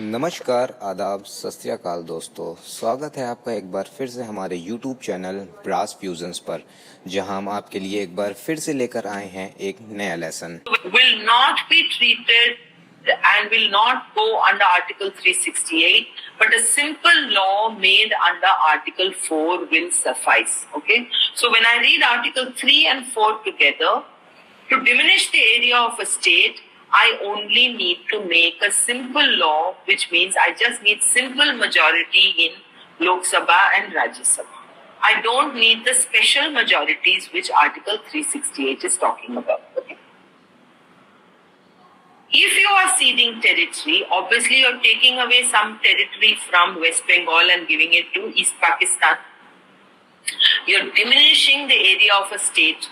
नमस्कार, आदाब, सत श्री अकाल दोस्तों। स्वागत है आपका एक बार फिर से हमारे YouTube चैनल ब्रास फ्यूजन्स पर, जहां हम आपके लिए एक बार फिर से लेकर आए हैं एक नया lesson. Will not be treated and will not go under Article 368, but a simple law made under Article 4 will suffice. Okay, so when I read Article 3 and 4 together, to diminish the area of a state, I only need to make a simple law, which means I just need simple majority in Lok Sabha and Rajya Sabha. I don't need the special majorities which Article 368 is talking about. Okay? If you are ceding territory, obviously you're taking away some territory from West Bengal and giving it to East Pakistan. You're diminishing the area of a state.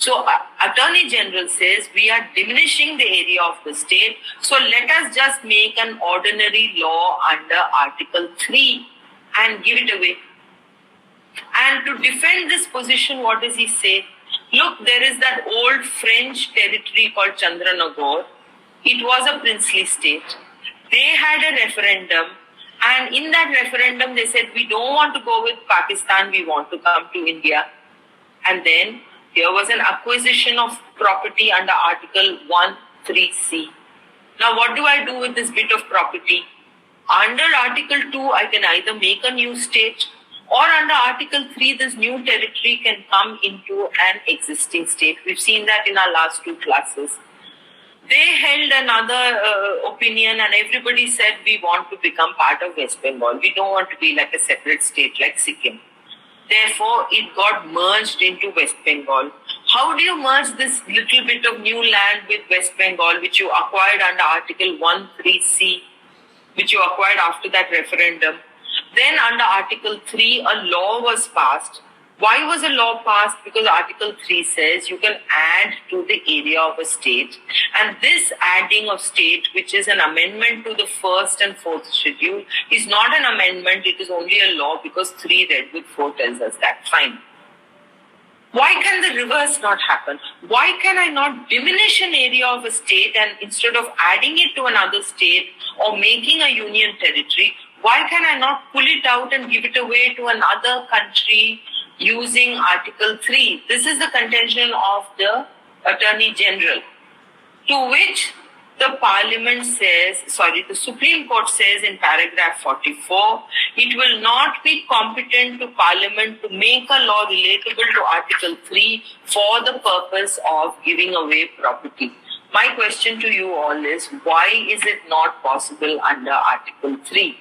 So Attorney General says we are diminishing the area of the state. So let us just make an ordinary law under Article 3 and give it away. And to defend this position, what does he say? Look, there is that old French territory called Chandranagore. It was a princely state. They had a referendum. And in that referendum, they said, we don't want to go with Pakistan. We want to come to India. And then there was an acquisition of property under Article 1(3)(c). Now, what do I do with this bit of property? Under Article 2, I can either make a new state, or under Article 3, this new territory can come into an existing state. We've seen that in our last two classes. They held another opinion, and everybody said we want to become part of West Bengal. We don't want to be like a separate state like Sikkim. Therefore, it got merged into West Bengal. How do you merge this little bit of new land with West Bengal, which you acquired under Article 1(3)(c), which you acquired after that referendum? Then under Article 3, a law was passed. Why was a law passed? Because Article 3 says you can add to the area of a state. And this adding of state, which is an amendment to the first and fourth schedule, is not an amendment. It is only a law because 3 read with 4 tells us that. Fine. Why can the reverse not happen? Why can I not diminish an area of a state and instead of adding it to another state or making a union territory, why can I not pull it out and give it away to another country using Article 3? This is the contention of the Attorney General, to which the the Supreme Court says in paragraph 44, it will not be competent to Parliament to make a law relatable to Article 3 for the purpose of giving away property. My question to you all is, why is it not possible under Article 3?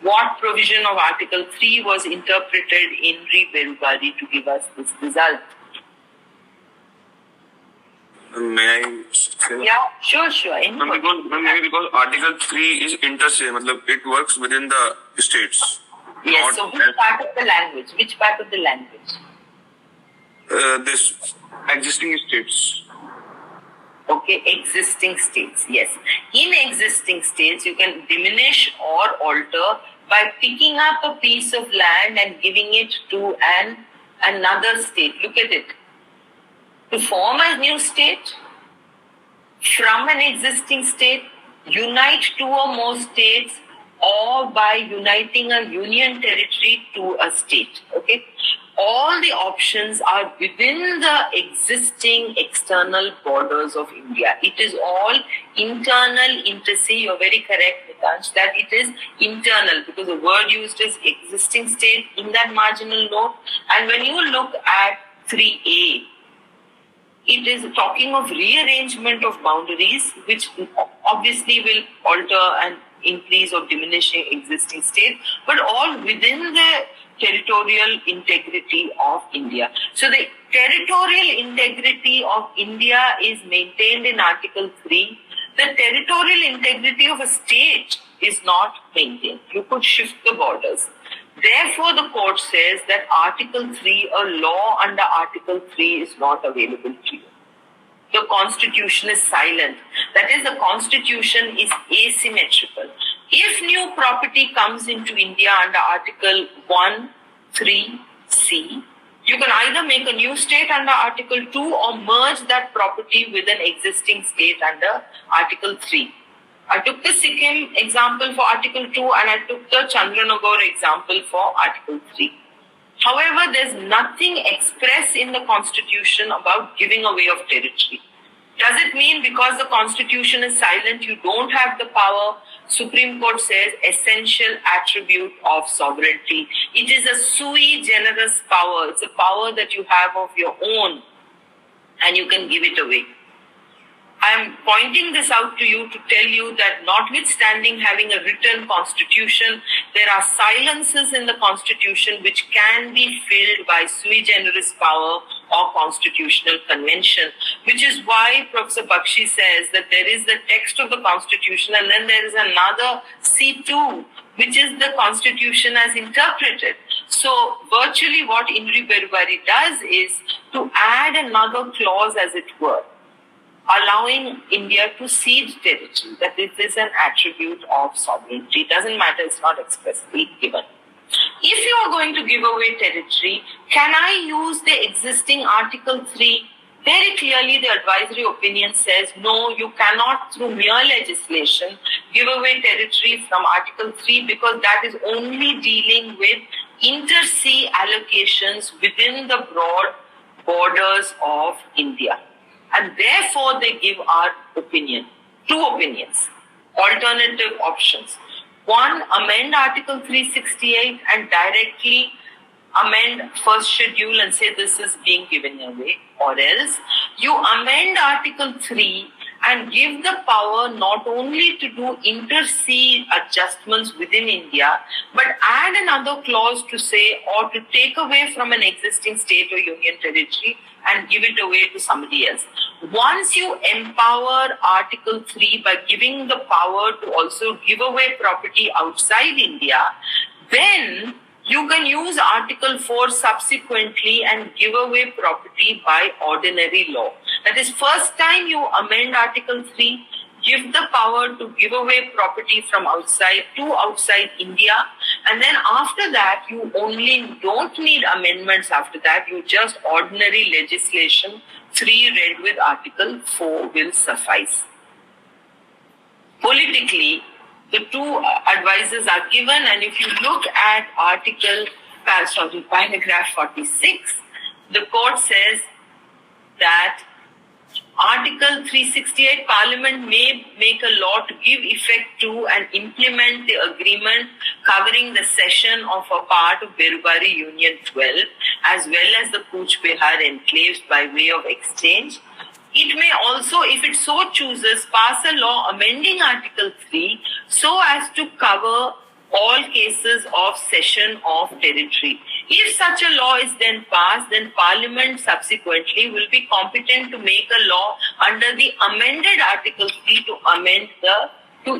What provision of Article 3 was interpreted in Re-Berugari to give us this result? May I say? Yeah, sure. Because Article 3 is interstate, it works within the states. Yes, so which part of the language? This existing states. Okay, existing states, yes. In existing states, you can diminish or alter by picking up a piece of land and giving it to another state. Look at it. To form a new state from an existing state, unite 2 or more states, or by uniting a union territory to a state. Okay? All the options are within the existing external borders of India. It is all internal inter-sea. You're very correct, Nitansh, that it is internal because the word used is existing state in that marginal note. And when you look at 3A, it is talking of rearrangement of boundaries, which obviously will alter and increase or diminish existing state, but all within the territorial integrity of India. So the territorial integrity of India is maintained in Article 3. The territorial integrity of a state is not maintained. You could shift the borders. Therefore, the court says that Article 3, a law under Article 3 is not available to you. The Constitution is silent. That is, the Constitution is asymmetrical. If new property comes into India under Article 1(3)(c), you can either make a new state under Article 2 or merge that property with an existing state under Article 3. I took the Sikkim example for Article 2 and I took the Chandranagar example for Article 3. However, there's nothing express in the Constitution about giving away of territory. Does it mean because the Constitution is silent, you don't have the power? Supreme Court says essential attribute of sovereignty. It is a sui generis power. It's a power that you have of your own and you can give it away. I am pointing this out to you to tell you that notwithstanding having a written constitution, there are silences in the constitution which can be filled by sui generis power or constitutional convention, which is why Professor Bakshi says that there is the text of the constitution and then there is another C2, which is the constitution as interpreted. So virtually what Indri Berubari does is to add another clause, as it were, allowing India to cede territory, that this is an attribute of sovereignty. It doesn't matter, it's not expressly given. If you are going to give away territory, can I use the existing Article 3? Very clearly, the advisory opinion says, no, you cannot, through mere legislation, give away territory from Article 3 because that is only dealing with inter-sea allocations within the broad borders of India. And therefore, they give our opinion, two opinions, alternative options. One, amend Article 368 and directly amend first schedule and say this is being given away. Or else, you amend Article 3 and give the power not only to do inter-sea adjustments within India, but add another clause to say or to take away from an existing state or union territory and give it away to somebody else. Once you empower Article 3 by giving the power to also give away property outside India, then you can use Article 4 subsequently and give away property by ordinary law. That is, first time you amend Article 3, give the power to give away property from outside to outside India, and then after that, you only don't need amendments after that, you just ordinary legislation, 3 read with Article 4 will suffice. Politically, the two advices are given, and if you look at paragraph 46, the court says that Article 368, Parliament may make a law to give effect to and implement the agreement covering the cession of a part of Berubari Union 12 as well as the Cooch Behar enclaves by way of exchange. It may also, if it so chooses, pass a law amending Article 3 so as to cover all cases of cession of territory. If such a law is then passed, then Parliament subsequently will be competent to make a law under the amended Article 3 to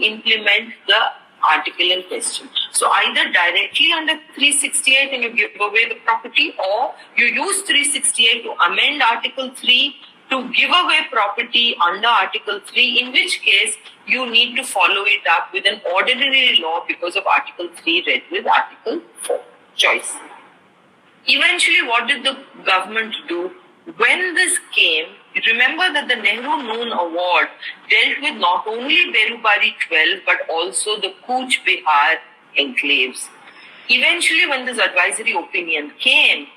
implement the article in question. So either directly under 368 and you give away the property, or you use 368 to amend Article 3 to give away property under Article 3, in which case you need to follow it up with an ordinary law because of Article 3 read with Article 4. Choice. Eventually, what did the government do? When this came, remember that the Nehru Noon Award dealt with not only Berubari 12 but also the Cooch Behar enclaves. Eventually, when this advisory opinion came,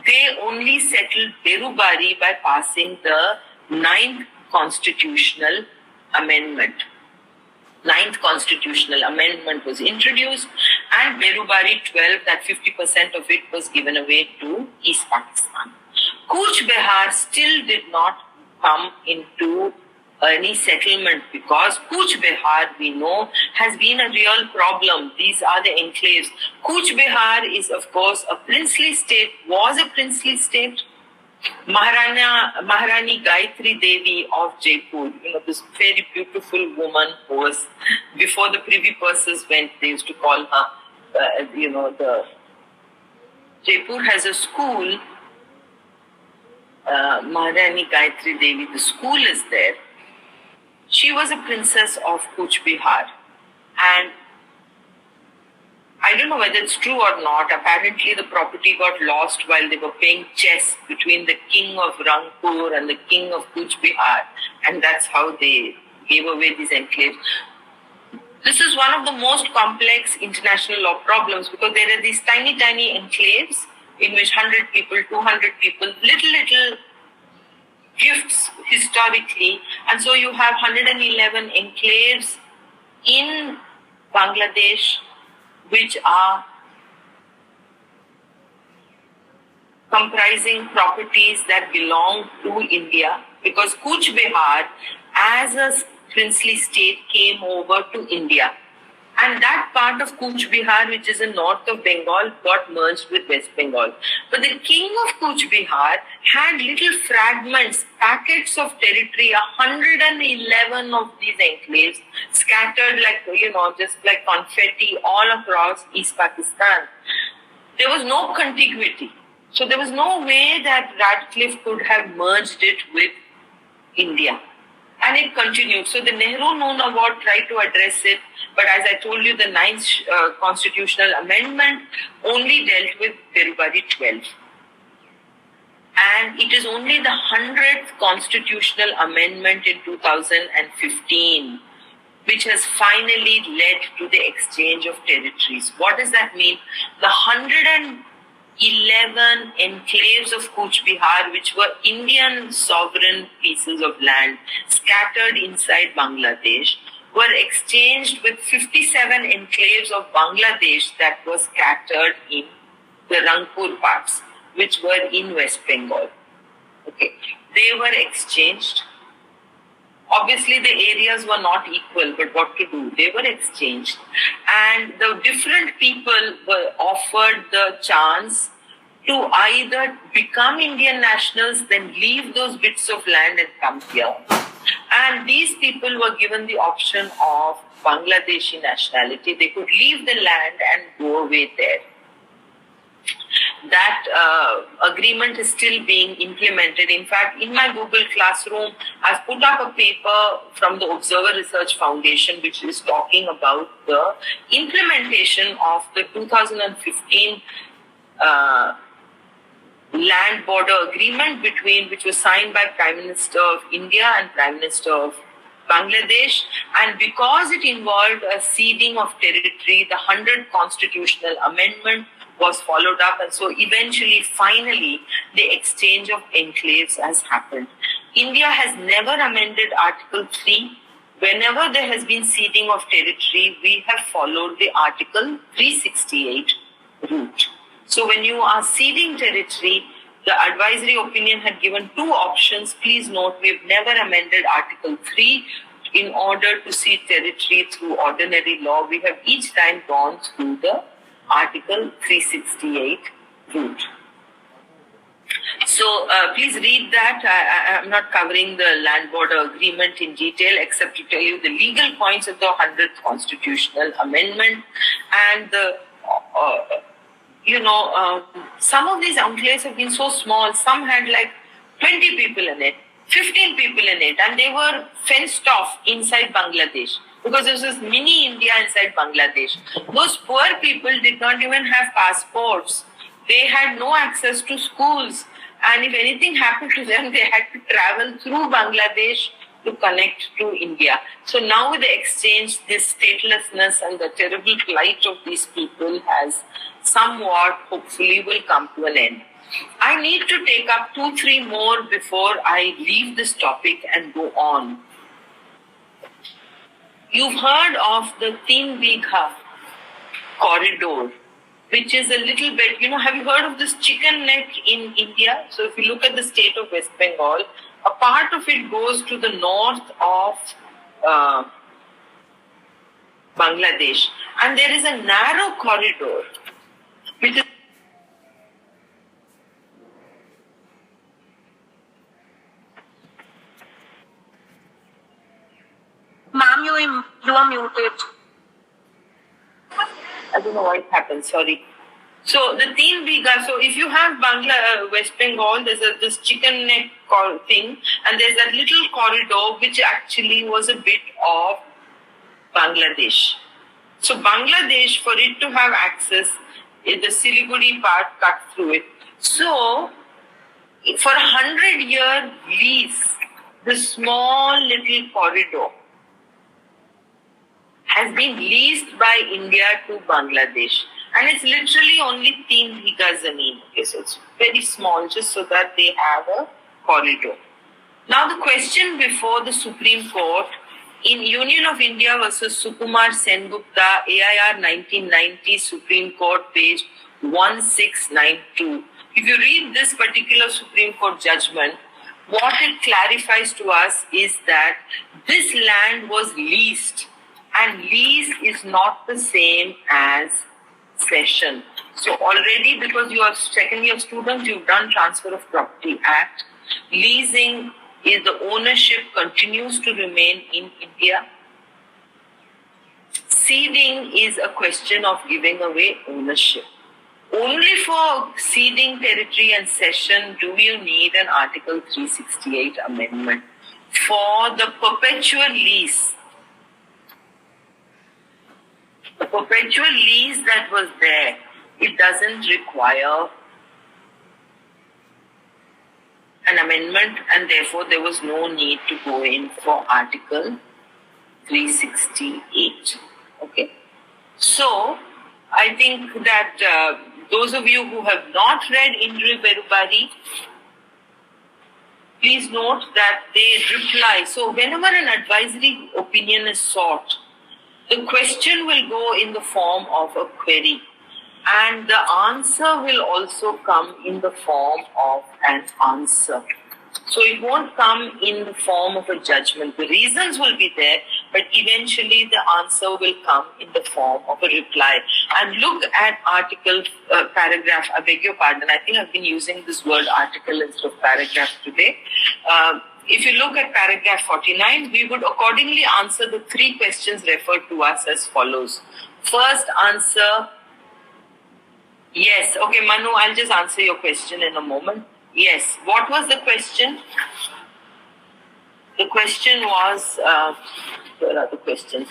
they only settled Berubari by passing the 9th Constitutional Amendment. 9th Constitutional Amendment was introduced, and Berubari 12, that 50% of it was given away to East Pakistan. Cooch Behar still did not come into any settlement because Cooch Behar, we know, has been a real problem. These are the enclaves. Cooch Behar is, of course, a princely state, was a princely state. Maharani Gayatri Devi of Jaipur, this very beautiful woman who was, before the Privy Purses went, they used to call her, Jaipur has a school, Maharani Gayatri Devi, the school is there. She was a princess of Cooch Behar, and I don't know whether it's true or not. Apparently, the property got lost while they were playing chess between the king of Rangpur and the king of Cooch Behar, and that's how they gave away these enclaves. This is one of the most complex international law problems because there are these tiny, tiny enclaves in which 100 people, 200 people, little gifts historically. And so you have 111 enclaves in Bangladesh which are comprising properties that belong to India because Kuch Behar as a princely state came over to India. And that part of Kuch Behar, which is in north of Bengal, got merged with West Bengal. But the king of Kuch Behar had little fragments, packets of territory, 111 of these enclaves scattered just like confetti all across East Pakistan. There was no contiguity. So there was no way that Radcliffe could have merged it with India. And it continued. So the Nehru Noon Award tried to address it, but as I told you, the 9th constitutional amendment only dealt with February 12. And it is only the 100th constitutional amendment in 2015 which has finally led to the exchange of territories. What does that mean? The 111 enclaves of Kuch Behar, which were Indian sovereign pieces of land scattered inside Bangladesh, were exchanged with 57 enclaves of Bangladesh that were scattered in the Rangpur parts, which were in West Bengal. Okay, they were exchanged. Obviously, the areas were not equal, but what to do? They were exchanged. And the different people were offered the chance to either become Indian nationals, then leave those bits of land and come here. And these people were given the option of Bangladeshi nationality. They could leave the land and go away there. That agreement is still being implemented. In fact, in my Google Classroom, I've put up a paper from the Observer Research Foundation, which is talking about the implementation of the 2015 land border agreement which was signed by Prime Minister of India and Prime Minister of Bangladesh. And because it involved a ceding of territory, the 100th constitutional amendment was followed up, and so eventually, finally, the exchange of enclaves has happened. India has never amended Article 3. Whenever there has been ceding of territory, we have followed the Article 368 route. So when you are ceding territory, the advisory opinion had given two options. Please note, we've never amended Article 3 in order to cede territory through ordinary law. We have each time gone through the Article 368 route. So please read that. I'm not covering the land border agreement in detail except to tell you the legal points of the 100th constitutional amendment. And some of these enclaves have been so small. Some had like 20 people in it, 15 people in it, and they were fenced off inside Bangladesh. Because this was mini India inside Bangladesh. Those poor people did not even have passports. They had no access to schools. And if anything happened to them, they had to travel through Bangladesh to connect to India. So now with the exchange, this statelessness and the terrible plight of these people has somewhat, hopefully, will come to an end. I need to take up 2-3 more before I leave this topic and go on. You've heard of the Teen Bigha corridor, which is a little bit, have you heard of this chicken neck in India? So if you look at the state of West Bengal, a part of it goes to the north of Bangladesh. And there is a narrow corridor, which is Ma'am, you are muted. I don't know why it happened, sorry. So the Teen Bigha, so if you have West Bengal, there's this chicken neck thing, and there's that little corridor which actually was a bit of Bangladesh. So Bangladesh, for it to have access, the Siliguri part cut through it. So for 100-year lease, the small little corridor has been leased by India to Bangladesh. And it's literally only 3 bighas zameen. Okay, so it's very small, just so that they have a corridor. Now the question before the Supreme Court in Union of India versus Sukumar Sengupta, AIR 1990, Supreme Court, page 1692. If you read this particular Supreme Court judgment, what it clarifies to us is that this land was leased, and lease is not the same as cession. So already, because you are second year student, you've done Transfer of Property Act. Leasing is the ownership continues to remain in India. Ceding is a question of giving away ownership. Only for ceding territory and cession do you need an Article 368 amendment. For the perpetual lease, the perpetual lease that was there, it doesn't require an amendment, and therefore there was no need to go in for Article 368. Okay. So, I think that those of you who have not read Indri Berubari, please note that they reply. So, whenever an advisory opinion is sought, the question will go in the form of a query, and the answer will also come in the form of an answer. So it won't come in the form of a judgment. The reasons will be there, but eventually the answer will come in the form of a reply. And look at paragraph, I beg your pardon, I think I've been using this word article instead of paragraph today. If you look at paragraph 49, we would accordingly answer the 3 questions referred to us as follows. First answer, yes. Okay, Manu, I'll just answer your question in a moment. Yes. What was the question? The question was, where are the questions?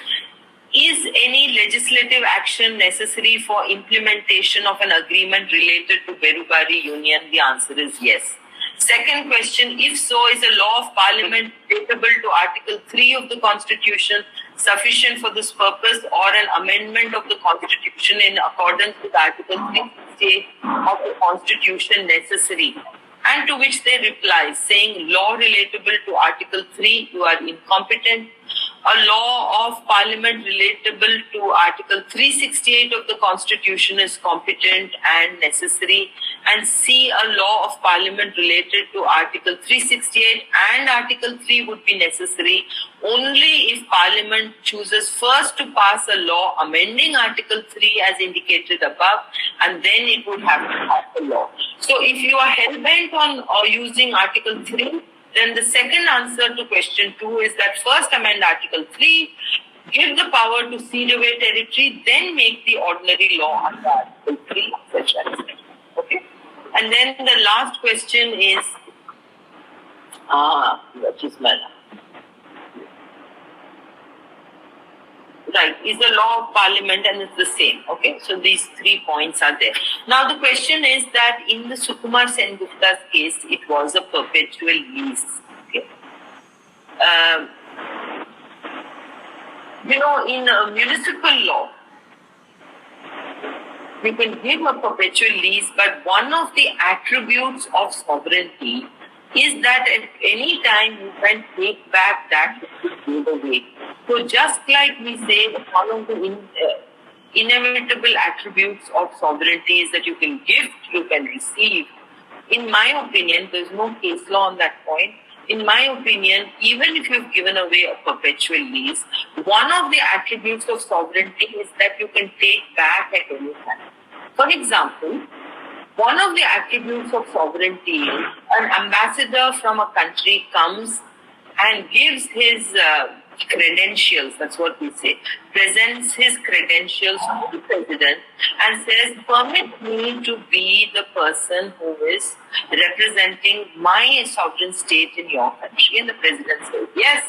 Is any legislative action necessary for implementation of an agreement related to Berubari Union? The answer is yes. Second question, if so, is a law of parliament applicable to Article 3 of the Constitution sufficient for this purpose, or an amendment of the Constitution in accordance with Article 368 of the Constitution necessary? And to which they reply, saying law relatable to Article 3, you are incompetent. A law of parliament relatable to Article 368 of the Constitution is competent and necessary. And C, a law of parliament related to Article 368 and Article 3 would be necessary only if parliament chooses first to pass a law amending Article 3 as indicated above, and then it would have to pass a law. So if you are hell-bent on using Article 3, then the second answer to question 2 is that first amend Article 3, give the power to cede away territory, then make the ordinary law under Article 3, etc. Okay? And then the last question is, what is my right, is the law of parliament, and it's the same. Okay, so these 3 points are there. Now the question is that in the Sukumar Sengupta's case, it was a perpetual lease. Okay. In municipal law, we can give a perpetual lease, but one of the attributes of sovereignty is that at any time you can take back that which you gave away. So just like we say, one of the inevitable attributes of sovereignty is that you can gift, you can receive. In my opinion, there's no case law on that point. In my opinion, even if you've given away a perpetual lease, one of the attributes of sovereignty is that you can take back at any time. For example, one of the attributes of sovereignty is an ambassador from a country comes and gives his credentials, that's what we say, presents his credentials to the president and says, permit me to be the person who is representing my sovereign state in your country. And the president says, yes,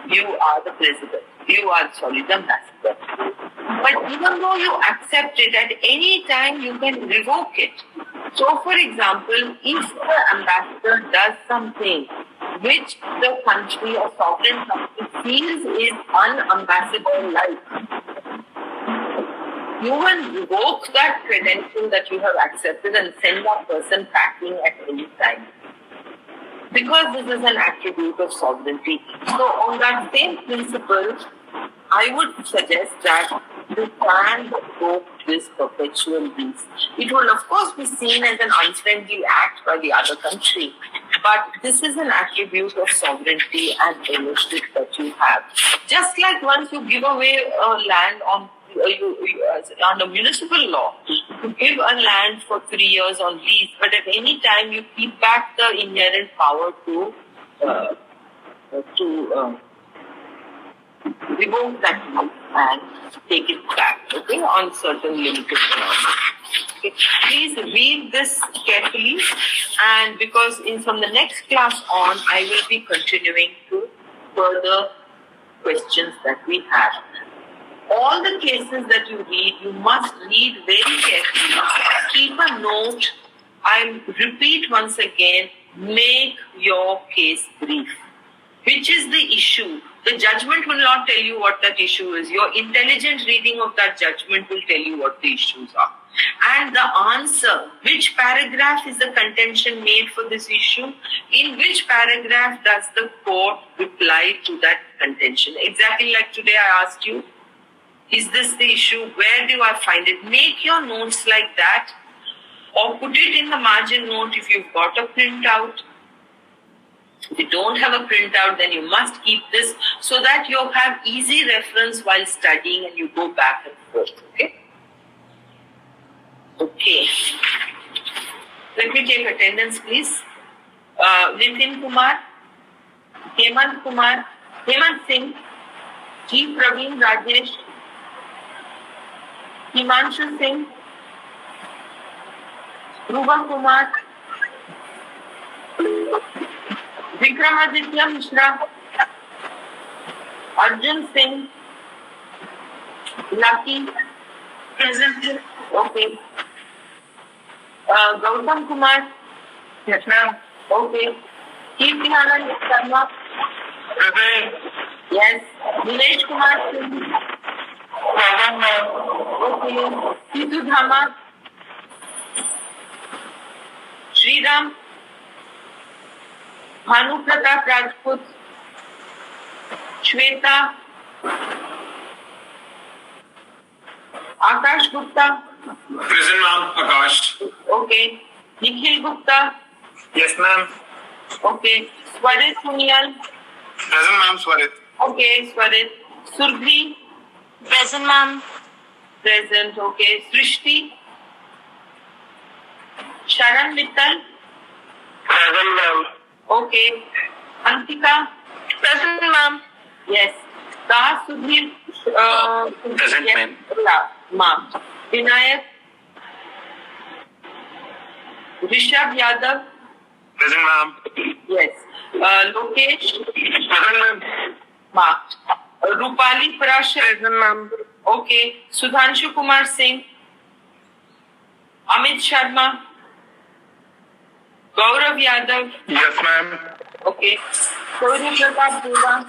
you are the president. You are, the ambassador. But even though you accept it, at any time you can revoke it. So, for example, if the ambassador does something which the country or sovereign country feels is unambassador-like, you will revoke that credential that you have accepted and send that person packing at any time. Because this is an attribute of sovereignty. So on that same principle, I would suggest that you can revoke this perpetual lease. It will of course be seen as an unfriendly act by the other country, but this is an attribute of sovereignty and ownership that you have. Just like once you give away land on under municipal law, you give a land for 3 years on lease, but at any time you keep back the inherent power to revoke that lease and take it back, okay, on certain limited terms. Okay. Please read this carefully, and because from the next class on, I will be continuing to further questions that we have. All the cases that you read, you must read very carefully. Keep a note. I'll repeat once again, make your case brief. Which is the issue? The judgment will not tell you what that issue is. Your intelligent reading of that judgment will tell you what the issues are. And the answer, which paragraph is the contention made for this issue? In which paragraph does the court reply to that contention? Exactly like today I asked you, is this the issue? Where do I find it? Make your notes like that, or put it in the margin note if you've got a printout. If you don't have a printout, then you must keep this so that you have easy reference while studying and you go back and forth. Okay? Okay. Let me take attendance, please. Nitin Kumar, Hemant Singh, G. Praveen Rajesh, Himanshu Singh, Ruba Kumar, Vikramaditya Mishra, Arjun Singh, Lucky, present. Okay. Gautam Kumar. Yes, ma'am. Okay. Kirti Anand Sharma. Present. Yes. Nilesh Kumar Singh. Present, ma'am. Okay. Situ Dhama. Sriram. Bhanu Pratap Rajput. Shweta. Akash Gupta. Present, ma'am. Akash. Okay. Nikhil Gupta. Yes, ma'am. Okay. Swarit Puniyal. Present, ma'am. Swarit. Okay. Swarit. Surbhi. Present, ma'am. Present. Okay. Srishti. Sharan Mittal. Present, ma'am. Okay. Antika. Present, ma'am. Yes. Das Sudhir. Present, ma'am. Yeah. Marked. Vinayak. Rishabh Yadav. Present, ma'am. Yes. Lokesh. Present, ma'am. Marked. Rupali Parashar. Present, ma'am. Okay. Sudhanshu Kumar Singh. Amit Sharma. Gaurav Yadav. Yes, ma'am. Okay. Surya Pratap Deva.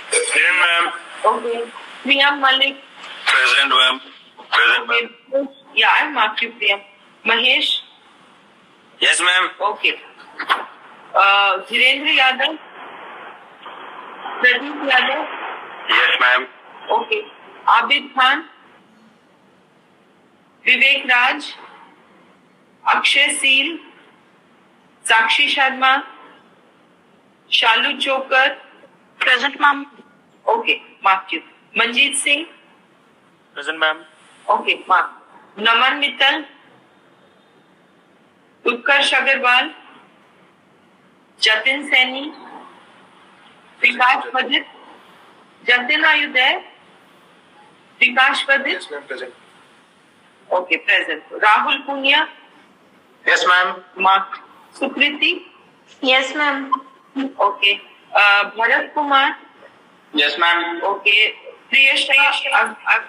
Present, ma'am. Okay. Priyam Malik. Present, ma'am. Present, Okay. Yeah, I marked you, Priyam. Mahesh. Yes, ma'am. Okay. Dhirendra Yadav. Pradeep Yadav. Yes, ma'am. Okay. Abid Khan. Vivek Raj. Akshay Seal. Sakshi Sharma. Shalu Chokar. Present, ma'am. Okay, marked you. Manjeet Singh. Present, ma'am. Okay, marked. Naman Mittal. Utkarsh Agarwal. Jatin Saini. Vikash Padit. Jatin, are you there? Vikash Padit. Yes, ma'am. Present. Okay, present. Rahul Punya. Yes, ma'am. Marked. Sukriti. Yes, ma'am. Okay. Bharat Kumar. Yes, ma'am. Okay. Priyasha.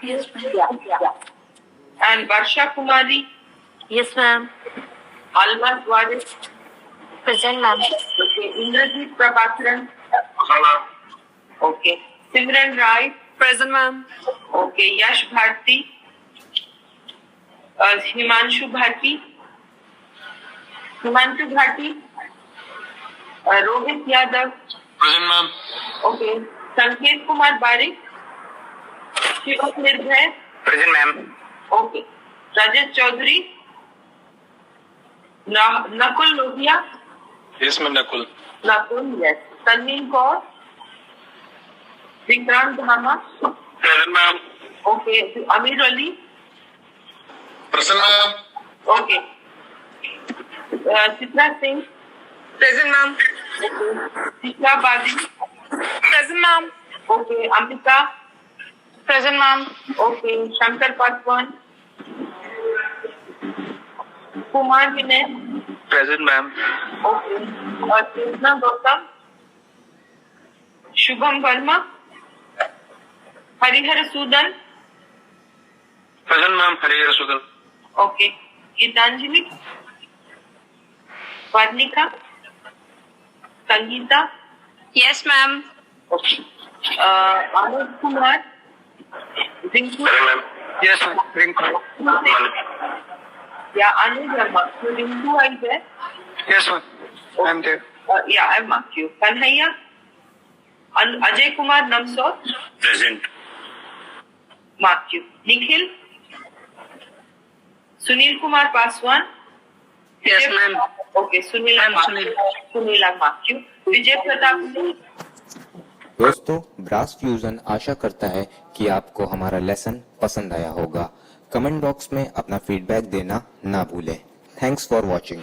Yeah. And Varsha Kumari. Yes, ma'am. Alma Waris. Present, ma'am. Okay. Indrajit Prabhakaran. Ma'am. Okay. Simran Rai. Present, ma'am. Okay, Yash Bharti, Himanshu Bharti, Rohit Yadav. Present, ma'am. Okay, Sanket Kumar Barik, Shivam Nirbhay. Present, ma'am. Okay, Rajat Chaudhary, Nakul Lohia. Yes, ma'am. Nakul. Yes. Tanveen Kaur, Vikrant Dhama. Present, ma'am. Okay, Amir Ali. Present, ma'am. Okay. Chitra Singh. Present, ma'am. Okay. Chitra Badi. Present, ma'am. Okay. Amrita. Present, ma'am. Okay. Shankar Paswan. Kumar Vinay. Present, ma'am. Okay. Krishna Gautam. Shubham Verma. Harihar Sudan. Present, ma'am. Harihar Sudan. Okay. Gitanjali. Varnika. Sangeeta. Yes, ma'am. Okay. Anuj Kumar. Rinku. Present, ma'am. Yes, ma'am. Rinku. Yeah, Anuj Verma. So Rinku, are you there? Yes, ma'am. I'm there. Yeah, I marked you. Kanhaiya. Ajay Kumar Namsor. Present. Marked you. Nikhil. Sunil Kumar Paswan. Yes, ma'am. Okay, Sunil. I'm Sunil. Sunil, I marked you. Vijay Pratap Singh. दोस्तों, brass fusion आशा करता है कि आपको हमारा lesson पसंद आया होगा। Comment box में अपना फीडबैक देना ना भूलें। Thanks for watching.